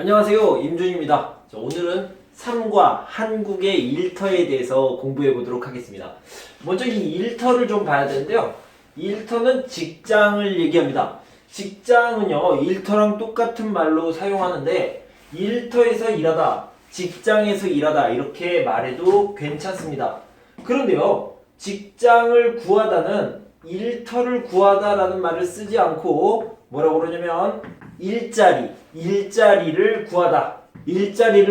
안녕하세요, 임준입니다. 오늘은 삶과 한국의 일터에 대해서 공부해 보도록 하겠습니다. 먼저 이 일터를 좀 봐야 되는데요. 일터는 직장을 얘기합니다. 직장은요, 일터랑 똑같은 말로 사용하는데 일터에서 일하다, 직장에서 일하다 이렇게 말해도 괜찮습니다. 그런데요, 직장을 구하다는 일터를 구하다라는 말을 쓰지 않고 뭐라고 그러냐면 일자리를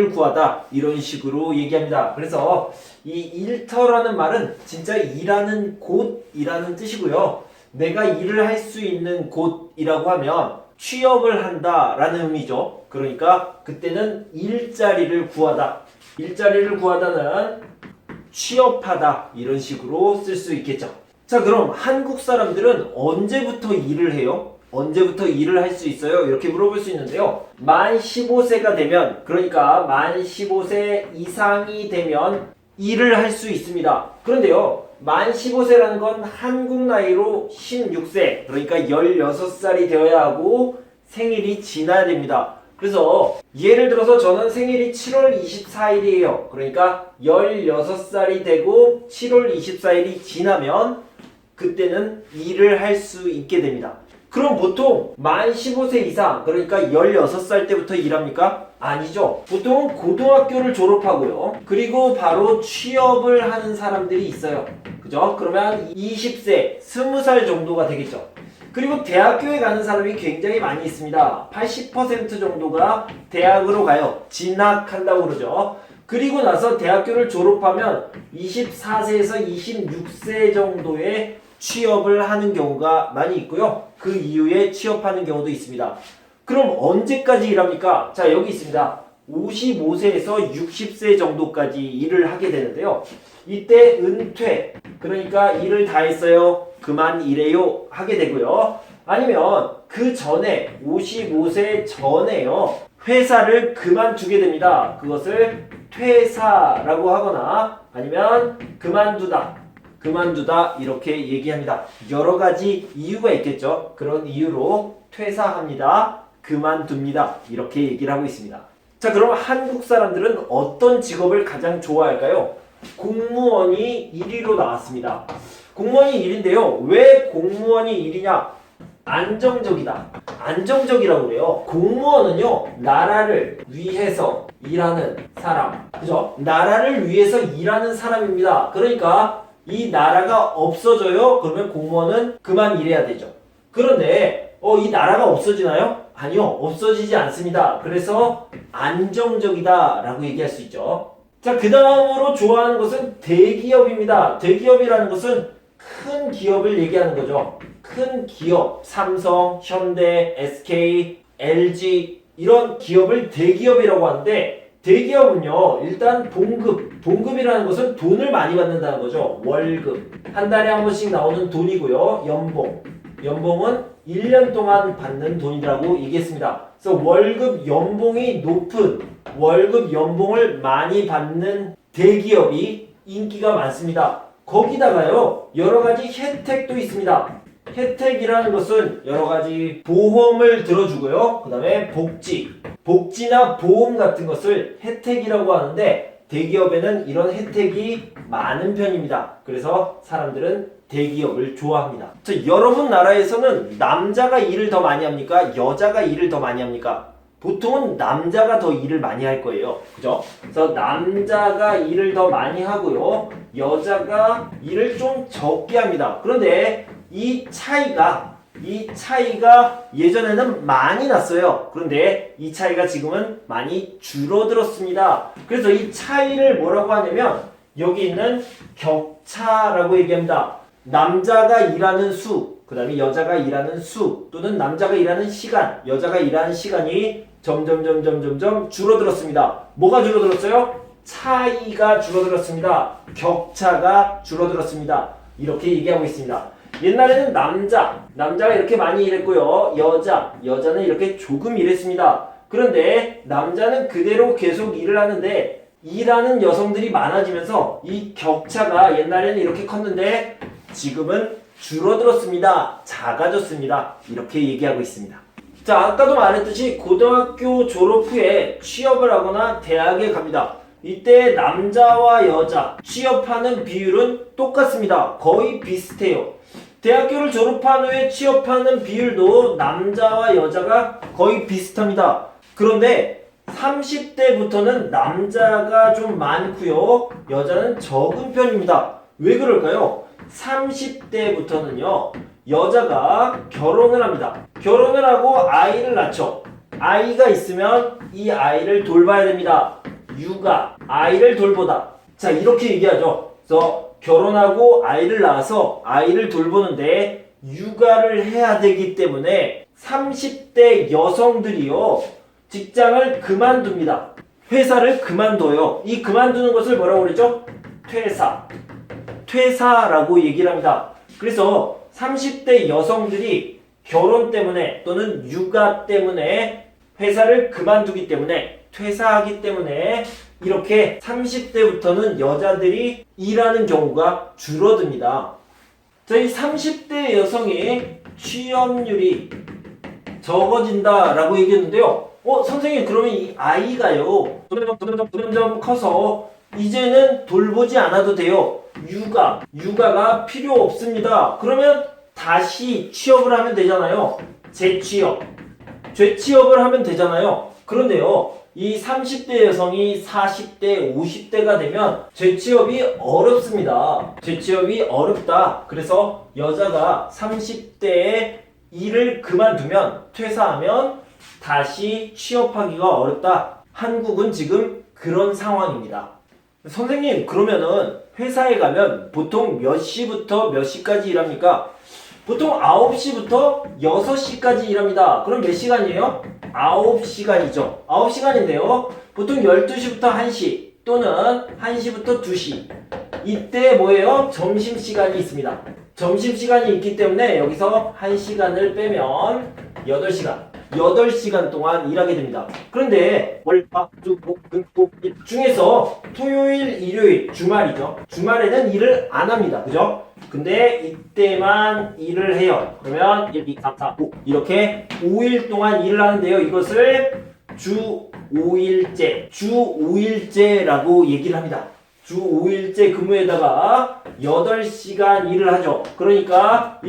구하다 이런 식으로 얘기합니다. 그래서 이 일터라는 말은 진짜 일하는 곳이라는 뜻이고요. 내가 일을 할 수 있는 곳이라고 하면 취업을 한다라는 의미죠. 그러니까 그때는 일자리를 구하다는 취업하다 이런 식으로 쓸 수 있겠죠. 자, 그럼 한국 사람들은 언제부터 일을 해요? 언제부터 일을 할 수 있어요? 이렇게 물어볼 수 있는데요. 만 15세가 되면, 그러니까 만 15세 이상이 되면 일을 할 수 있습니다. 그런데요, 만 15세라는 건 한국 나이로 16세, 그러니까 16살이 되어야 하고 생일이 지나야 됩니다. 그래서 예를 들어서 저는 생일이 7월 24일이에요. 그러니까 16살이 되고 7월 24일이 지나면 그때는 일을 할 수 있게 됩니다. 그럼 보통 만 15세 이상, 그러니까 16살 때부터 일합니까? 아니죠. 보통은 고등학교를 졸업하고요. 그리고 바로 취업을 하는 사람들이 있어요. 그죠? 그러면 20세, 20살 정도가 되겠죠. 그리고 대학교에 가는 사람이 굉장히 많이 있습니다. 80% 정도가 대학으로 가요. 진학한다고 그러죠. 그리고 나서 대학교를 졸업하면 24세에서 26세 정도의 취업을 하는 경우가 많이 있고요. 그 이후에 취업하는 경우도 있습니다. 그럼 언제까지 일합니까? 자, 여기 있습니다. 55세에서 60세 정도까지 일을 하게 되는데요. 이때 은퇴, 그러니까 일을 다 했어요. 그만 일해요. 하게 되고요. 아니면 그 전에 55세 전에요. 회사를 그만두게 됩니다. 그것을 퇴사라고 하거나 아니면 그만두다 이렇게 얘기합니다. 여러 가지 이유가 있겠죠. 그런 이유로 퇴사합니다. 그만둡니다. 이렇게 얘기를 하고 있습니다. 자, 그럼 한국 사람들은 어떤 직업을 가장 좋아할까요? 공무원이 1위로 나왔습니다. 공무원이 1위인데요. 왜 공무원이 1위냐? 안정적이라고 그래요. 공무원은요, 나라를 위해서 일하는 사람. 그죠? 나라를 위해서 일하는 사람입니다. 그러니까 이 나라가 없어져요? 그러면 공무원은 그만 일해야 되죠. 그런데 이 나라가 없어지나요? 아니요. 없어지지 않습니다. 그래서 안정적이다 라고 얘기할 수 있죠. 자, 그 다음으로 좋아하는 것은 대기업입니다. 대기업이라는 것은 큰 기업을 얘기하는 거죠. 큰 기업, 삼성, 현대, SK, LG 이런 기업을 대기업이라고 하는데 대기업은요, 일단 봉급이라는 것은 돈을 많이 받는다는 거죠. 월급. 한 달에 한 번씩 나오는 돈이고요. 연봉은 1년 동안 받는 돈이라고 얘기했습니다. 그래서 연봉이 높은, 연봉을 많이 받는 대기업이 인기가 많습니다. 거기다가요, 여러 가지 혜택도 있습니다. 혜택이라는 것은 여러 가지 보험을 들어주고요. 그 다음에 복지나 보험 같은 것을 혜택이라고 하는데 대기업에는 이런 혜택이 많은 편입니다. 그래서 사람들은 대기업을 좋아합니다. 자, 여러분 나라에서는 남자가 일을 더 많이 합니까? 여자가 일을 더 많이 합니까? 보통은 남자가 더 일을 많이 할 거예요. 그죠? 그래서 남자가 일을 더 많이 하고요. 여자가 일을 좀 적게 합니다. 그런데 이 차이가 예전에는 많이 났어요. 그런데 이 차이가 지금은 많이 줄어들었습니다. 그래서 이 차이를 뭐라고 하냐면 여기 있는 격차라고 얘기합니다. 남자가 일하는 수, 그 다음에 여자가 일하는 수, 또는 남자가 일하는 시간, 여자가 일하는 시간이 점점 줄어들었습니다. 뭐가 줄어들었어요? 차이가 줄어들었습니다. 격차가 줄어들었습니다. 이렇게 얘기하고 있습니다. 옛날에는 남자가 이렇게 많이 일했고요. 여자는 이렇게 조금 일했습니다. 그런데 남자는 그대로 계속 일을 하는데 일하는 여성들이 많아지면서 이 격차가 옛날에는 이렇게 컸는데 지금은 줄어들었습니다. 작아졌습니다. 이렇게 얘기하고 있습니다. 자, 아까도 말했듯이 고등학교 졸업 후에 취업을 하거나 대학에 갑니다. 이때 남자와 여자 취업하는 비율은 똑같습니다. 거의 비슷해요. 대학교를 졸업한 후에 취업하는 비율도 남자와 여자가 거의 비슷합니다. 그런데 30대부터는 남자가 좀 많고요. 여자는 적은 편입니다. 왜 그럴까요? 30대부터는요. 여자가 결혼을 합니다. 결혼을 하고 아이를 낳죠. 아이가 있으면 이 아이를 돌봐야 됩니다. 육아, 아이를 돌보다. 자, 이렇게 얘기하죠. 그래서 결혼하고 아이를 낳아서 아이를 돌보는데 육아를 해야 되기 때문에 30대 여성들이요. 직장을 그만둡니다. 회사를 그만둬요. 이 그만두는 것을 뭐라고 그러죠? 퇴사. 퇴사라고 얘기를 합니다. 그래서 30대 여성들이 결혼 때문에 또는 육아 때문에 회사를 그만두기 때문에 퇴사하기 때문에 이렇게 30대부터는 여자들이 일하는 경우가 줄어듭니다. 자, 이 30대 여성의 취업률이 적어진다라고 얘기했는데요. 선생님, 그러면 이 아이가요 점점 커서 이제는 돌보지 않아도 돼요. 육아가 필요 없습니다. 그러면 다시 취업을 하면 되잖아요. 재취업을 하면 되잖아요. 그런데요, 이 30대 여성이 40대, 50대가 되면 재취업이 어렵습니다. 재취업이 어렵다. 그래서 여자가 30대에 일을 그만두면, 퇴사하면 다시 취업하기가 어렵다. 한국은 지금 그런 상황입니다. 선생님, 그러면은 회사에 가면 보통 몇 시부터 몇 시까지 일합니까? 보통 9시부터 6시까지 일합니다. 그럼 몇 시간이에요? 9시간이죠. 9시간인데요. 보통 12시부터 1시 또는 1시부터 2시. 이때 뭐예요? 점심시간이 있습니다. 점심시간이 있기 때문에 여기서 1시간을 빼면 8시간 동안 일하게 됩니다. 그런데 월, 화, 수, 목, 금, 토, 일 중에서 토요일, 일요일, 주말이죠. 주말에는 일을 안 합니다. 그죠? 근데 이때만 일을 해요. 그러면 1, 2, 3, 4, 5 이렇게 5일 동안 일을 하는데요. 이것을 주 5일제라고 얘기를 합니다. 주 5일제 근무에다가 8시간 일을 하죠. 그러니까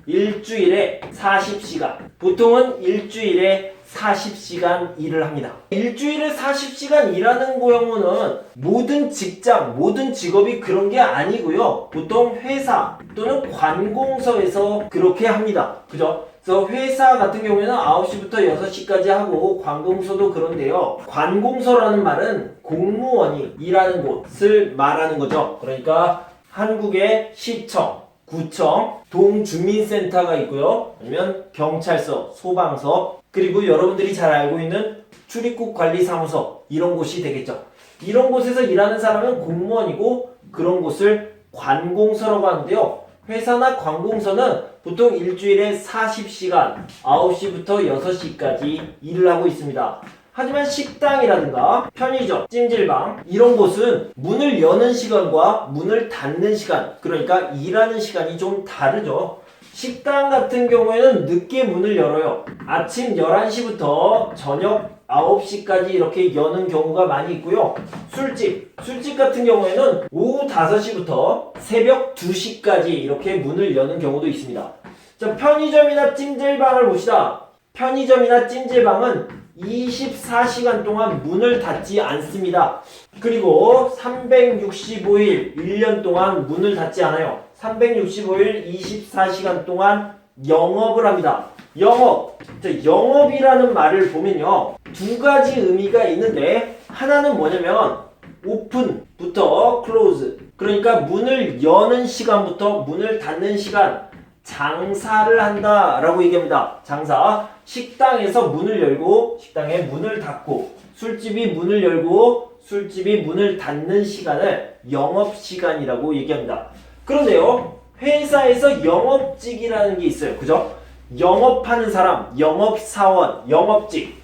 일주일에 40시간. 보통은 일주일에 40시간 일을 합니다. 일주일에 40시간 일하는 경우는 모든 직장, 모든 직업이 그런 게 아니고요. 보통 회사 또는 관공서에서 그렇게 합니다. 그죠? 그래서 회사 같은 경우에는 9시부터 6시까지 하고 관공서도 그런데요. 관공서라는 말은 공무원이 일하는 곳을 말하는 거죠. 그러니까 한국의 시청, 구청, 동주민센터가 있고요. 아니면 경찰서, 소방서, 그리고 여러분들이 잘 알고 있는 출입국 관리사무소, 이런 곳이 되겠죠. 이런 곳에서 일하는 사람은 공무원이고 그런 곳을 관공서라고 하는데요. 회사나 관공서는 보통 일주일에 40시간, 9시부터 6시까지 일을 하고 있습니다. 하지만 식당이라든가 편의점, 찜질방 이런 곳은 문을 여는 시간과 문을 닫는 시간, 그러니까 일하는 시간이 좀 다르죠. 식당 같은 경우에는 늦게 문을 열어요. 아침 11시부터 저녁 9시까지 이렇게 여는 경우가 많이 있고요. 술집 같은 경우에는 오후 5시부터 새벽 2시까지 이렇게 문을 여는 경우도 있습니다. 자, 편의점이나 찜질방을 봅시다. 편의점이나 찜질방은 24시간 동안 문을 닫지 않습니다. 그리고 365일 1년 동안 문을 닫지 않아요. 365일 24시간 동안 영업을 합니다. 영업이라는 말을 보면요, 두 가지 의미가 있는데, 하나는 뭐냐면 오픈부터 클로즈, 그러니까 문을 여는 시간부터 문을 닫는 시간, 장사를 한다라고 얘기합니다. 장사. 식당에서 문을 열고 식당에 문을 닫고, 술집이 문을 열고 술집이 문을 닫는 시간을 영업시간이라고 얘기합니다. 그런데요, 회사에서 영업직이라는 게 있어요. 그죠? 영업하는 사람, 영업사원, 영업직.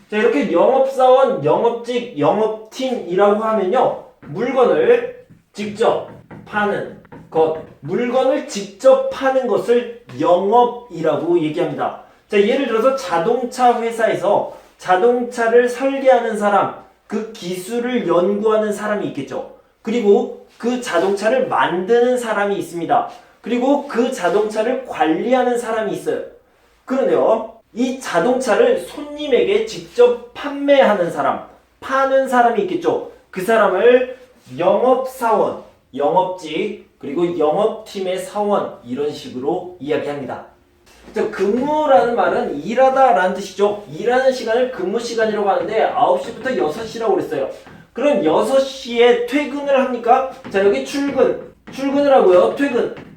자, 이렇게 영업사원, 영업직, 영업팀이라고 하면요, 물건을 직접 파는 것, 물건을 직접 파는 것을 영업이라고 얘기합니다. 자, 예를 들어서 자동차 회사에서 자동차를 설계하는 사람, 그 기술을 연구하는 사람이 있겠죠. 그리고 그 자동차를 만드는 사람이 있습니다. 그리고 그 자동차를 관리하는 사람이 있어요. 그런데요, 이 자동차를 손님에게 직접 판매하는 사람, 파는 사람이 있겠죠. 그 사람을 영업사원, 영업직, 그리고 영업팀의 사원, 이런 식으로 이야기합니다. 근무라는 말은 일하다 라는 뜻이죠. 일하는 시간을 근무 시간이라고 하는데 9시부터 6시라고 그랬어요. 그럼 6시에 퇴근을 합니까? 자, 여기 출근을 하고요.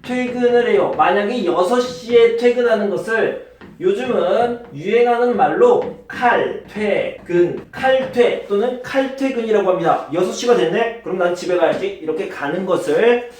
퇴근을 해요. 만약에 6시에 퇴근하는 것을 요즘은 유행하는 말로 칼퇴 또는 칼퇴근이라고 합니다. 6시가 됐네? 그럼 난 집에 가야지. 이렇게 가는 것을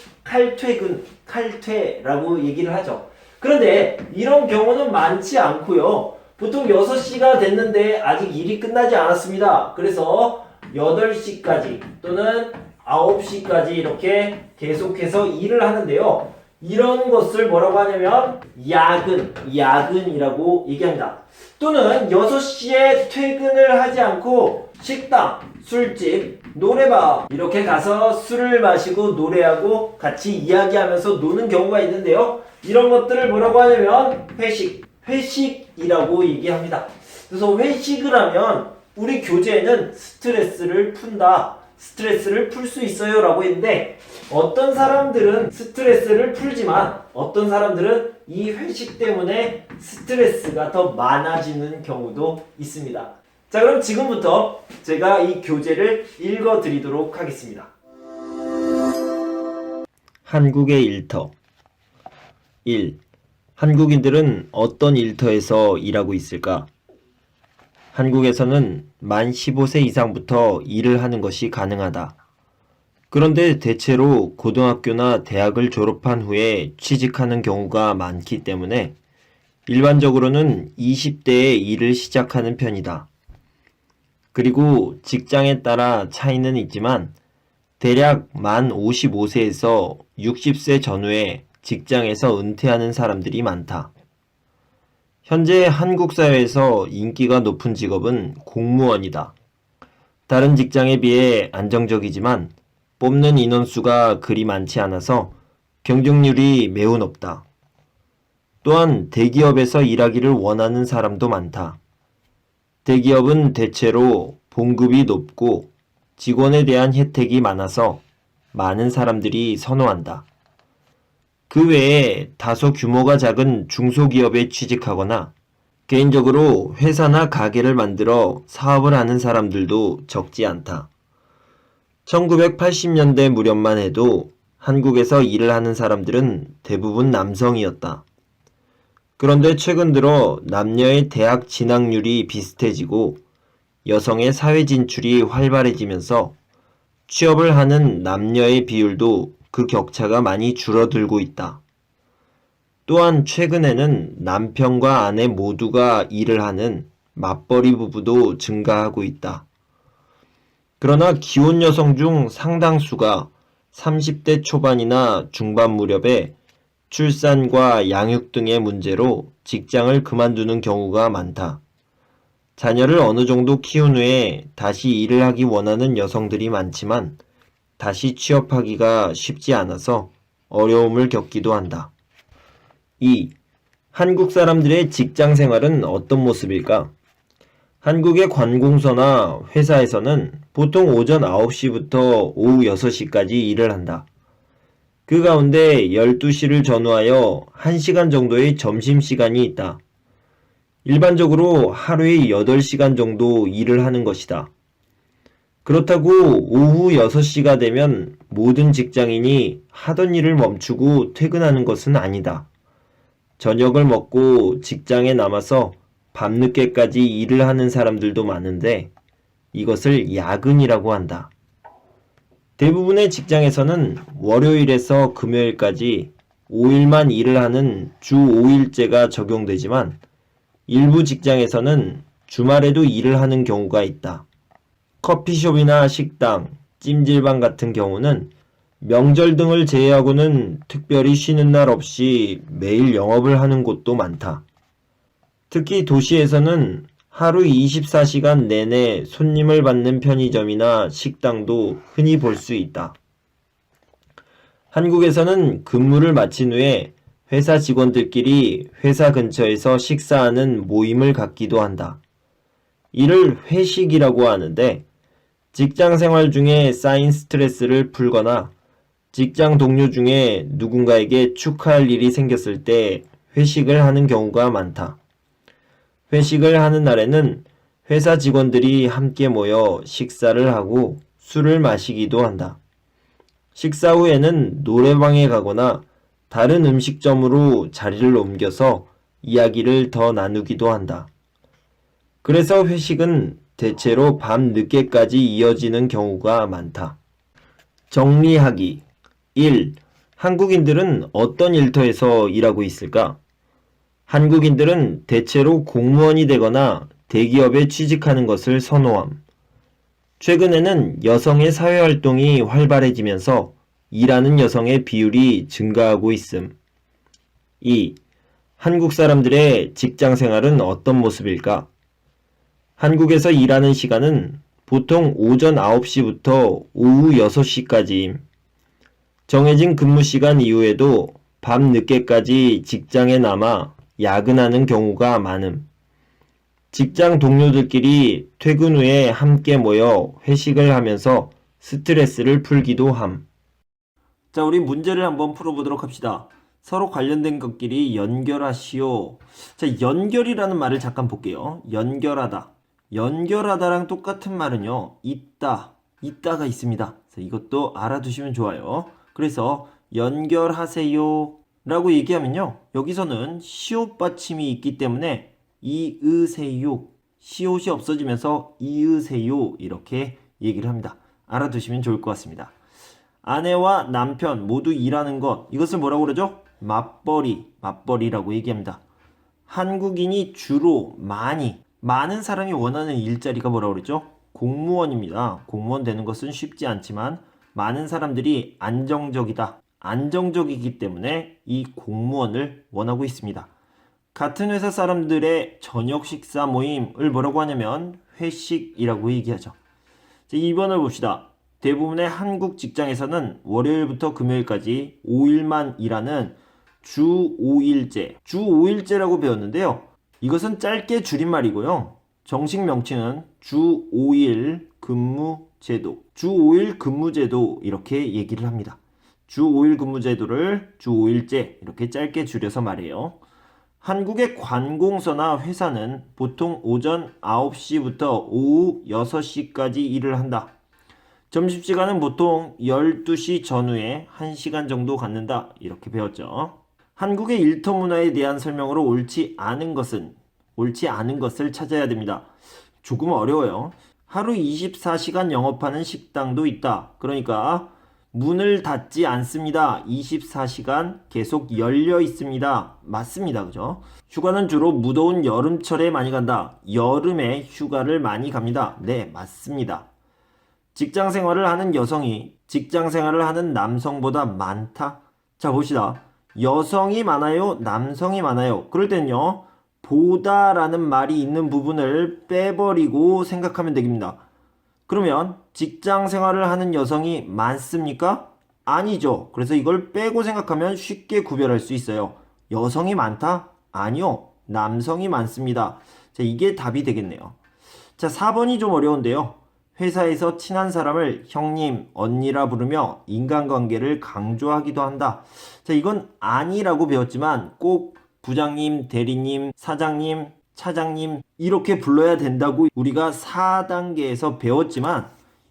칼퇴라고 얘기를 하죠. 그런데 이런 경우는 많지 않고요. 보통 6시가 됐는데 아직 일이 끝나지 않았습니다. 그래서 8시까지 또는 9시까지 이렇게 계속해서 일을 하는데요. 이런 것을 뭐라고 하냐면 야근이라고 얘기합니다. 또는 6시에 퇴근을 하지 않고 식당, 술집, 노래방 이렇게 가서 술을 마시고 노래하고 같이 이야기하면서 노는 경우가 있는데요. 이런 것들을 뭐라고 하냐면 회식이라고 얘기합니다. 그래서 회식을 하면 우리 교재에는 스트레스를 푼다, 스트레스를 풀 수 있어요 라고 했는데, 어떤 사람들은 스트레스를 풀지만 어떤 사람들은 이 회식 때문에 스트레스가 더 많아지는 경우도 있습니다. 자, 그럼 지금부터 제가 이 교재를 읽어 드리도록 하겠습니다. 한국의 일터 1. 한국인들은 어떤 일터에서 일하고 있을까? 한국에서는 만 15세 이상부터 일을 하는 것이 가능하다. 그런데 대체로 고등학교나 대학을 졸업한 후에 취직하는 경우가 많기 때문에 일반적으로는 20대에 일을 시작하는 편이다. 그리고 직장에 따라 차이는 있지만 대략 만 55세에서 60세 전후에 직장에서 은퇴하는 사람들이 많다. 현재 한국 사회에서 인기가 높은 직업은 공무원이다. 다른 직장에 비해 안정적이지만 뽑는 인원수가 그리 많지 않아서 경쟁률이 매우 높다. 또한 대기업에서 일하기를 원하는 사람도 많다. 대기업은 대체로 봉급이 높고 직원에 대한 혜택이 많아서 많은 사람들이 선호한다. 그 외에 다소 규모가 작은 중소기업에 취직하거나 개인적으로 회사나 가게를 만들어 사업을 하는 사람들도 적지 않다. 1980년대 무렵만 해도 한국에서 일을 하는 사람들은 대부분 남성이었다. 그런데 최근 들어 남녀의 대학 진학률이 비슷해지고 여성의 사회 진출이 활발해지면서 취업을 하는 남녀의 비율도 그 격차가 많이 줄어들고 있다. 또한 최근에는 남편과 아내 모두가 일을 하는 맞벌이 부부도 증가하고 있다. 그러나 기혼 여성 중 상당수가 30대 초반이나 중반 무렵에 출산과 양육 등의 문제로 직장을 그만두는 경우가 많다. 자녀를 어느 정도 키운 후에 다시 일을 하기 원하는 여성들이 많지만 다시 취업하기가 쉽지 않아서 어려움을 겪기도 한다. 2. 한국 사람들의 직장 생활은 어떤 모습일까? 한국의 관공서나 회사에서는 보통 오전 9시부터 오후 6시까지 일을 한다. 그 가운데 12시를 전후하여 1시간 정도의 점심시간이 있다. 일반적으로 하루에 8시간 정도 일을 하는 것이다. 그렇다고 오후 6시가 되면 모든 직장인이 하던 일을 멈추고 퇴근하는 것은 아니다. 저녁을 먹고 직장에 남아서 밤늦게까지 일을 하는 사람들도 많은데 이것을 야근이라고 한다. 대부분의 직장에서는 월요일에서 금요일까지 5일만 일을 하는 주 5일제가 적용되지만 일부 직장에서는 주말에도 일을 하는 경우가 있다. 커피숍이나 식당, 찜질방 같은 경우는 명절 등을 제외하고는 특별히 쉬는 날 없이 매일 영업을 하는 곳도 많다. 특히 도시에서는 하루 24시간 내내 손님을 받는 편의점이나 식당도 흔히 볼 수 있다. 한국에서는 근무를 마친 후에 회사 직원들끼리 회사 근처에서 식사하는 모임을 갖기도 한다. 이를 회식이라고 하는데 직장 생활 중에 쌓인 스트레스를 풀거나 직장 동료 중에 누군가에게 축하할 일이 생겼을 때 회식을 하는 경우가 많다. 회식을 하는 날에는 회사 직원들이 함께 모여 식사를 하고 술을 마시기도 한다. 식사 후에는 노래방에 가거나 다른 음식점으로 자리를 옮겨서 이야기를 더 나누기도 한다. 그래서 회식은 대체로 밤 늦게까지 이어지는 경우가 많다. 정리하기 1. 한국인들은 어떤 일터에서 일하고 있을까? 한국인들은 대체로 공무원이 되거나 대기업에 취직하는 것을 선호함. 최근에는 여성의 사회활동이 활발해지면서 일하는 여성의 비율이 증가하고 있음. 2. 한국 사람들의 직장 생활은 어떤 모습일까? 한국에서 일하는 시간은 보통 오전 9시부터 오후 6시까지임. 정해진 근무 시간 이후에도 밤 늦게까지 직장에 남아 야근하는 경우가 많음. 직장 동료들끼리 퇴근 후에 함께 모여 회식을 하면서 스트레스를 풀기도 함. 자, 우리 문제를 한번 풀어보도록 합시다. 서로 관련된 것끼리 연결하시오. 자, 연결이라는 말을 잠깐 볼게요. 연결하다. 연결하다랑 똑같은 말은요. 있다가 있습니다. 자, 이것도 알아두시면 좋아요. 그래서 연결하세요 라고 얘기하면요. 여기서는 시옷 받침이 있기 때문에 이으세요. 시옷이 없어지면서 이으세요 이렇게 얘기를 합니다. 알아두시면 좋을 것 같습니다. 아내와 남편 모두 일하는 것, 이것을 뭐라고 그러죠? 맞벌이라고 얘기합니다. 한국인이 주로 많은 사람이 원하는 일자리가 뭐라고 그러죠? 공무원입니다. 공무원 되는 것은 쉽지 않지만 많은 사람들이 안정적이기 때문에 이 공무원을 원하고 있습니다. 같은 회사 사람들의 저녁 식사 모임을 뭐라고 하냐면 회식이라고 얘기하죠. 2번을 봅시다. 대부분의 한국 직장에서는 월요일부터 금요일까지 5일만 일하는 주 5일제라고 배웠는데요. 이것은 짧게 줄임말이고요. 정식 명칭은 주 5일 근무제도 이렇게 얘기를 합니다. 주 5일 근무제도를 주 5일제 이렇게 짧게 줄여서 말해요. 한국의 관공서나 회사는 보통 오전 9시부터 오후 6시까지 일을 한다. 점심시간은 보통 12시 전후에 1시간 정도 갖는다. 이렇게 배웠죠. 한국의 일터 문화에 대한 설명으로 옳지 않은 것을 찾아야 됩니다. 조금 어려워요. 하루 24시간 영업하는 식당도 있다. 그러니까 문을 닫지 않습니다. 24시간 계속 열려 있습니다. 맞습니다. 그죠? 휴가는 주로 무더운 여름철에 많이 간다. 여름에 휴가를 많이 갑니다. 네, 맞습니다. 직장 생활을 하는 여성이 직장 생활을 하는 남성보다 많다. 자, 봅시다. 여성이 많아요? 남성이 많아요? 그럴 때는요. 보다라는 말이 있는 부분을 빼버리고 생각하면 됩니다. 그러면 직장 생활을 하는 여성이 많습니까? 아니죠. 그래서 이걸 빼고 생각하면 쉽게 구별할 수 있어요. 여성이 많다? 아니요. 남성이 많습니다. 자, 이게 답이 되겠네요. 자, 4번이 좀 어려운데요. 회사에서 친한 사람을 형님, 언니라 부르며 인간관계를 강조하기도 한다. 자, 이건 아니라고 배웠지만 꼭 부장님, 대리님, 사장님, 차장님 이렇게 불러야 된다고 우리가 4단계에서 배웠지만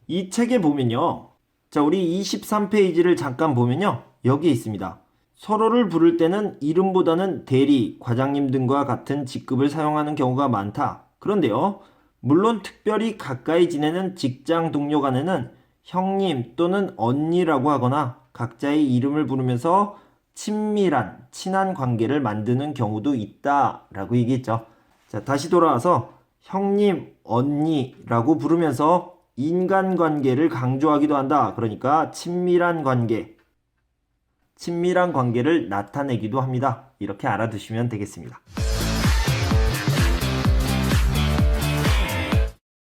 이 책에 보면요. 자, 우리 23페이지를 잠깐 보면요. 여기에 있습니다. 서로를 부를 때는 이름보다는 대리, 과장님 등과 같은 직급을 사용하는 경우가 많다. 그런데요. 물론 특별히 가까이 지내는 직장 동료 간에는 형님 또는 언니라고 하거나 각자의 이름을 부르면서 친한 관계를 만드는 경우도 있다라고 얘기했죠. 자, 다시 돌아와서 형님, 언니라고 부르면서 인간관계를 강조하기도 한다. 그러니까 친밀한 관계를 나타내기도 합니다. 이렇게 알아두시면 되겠습니다.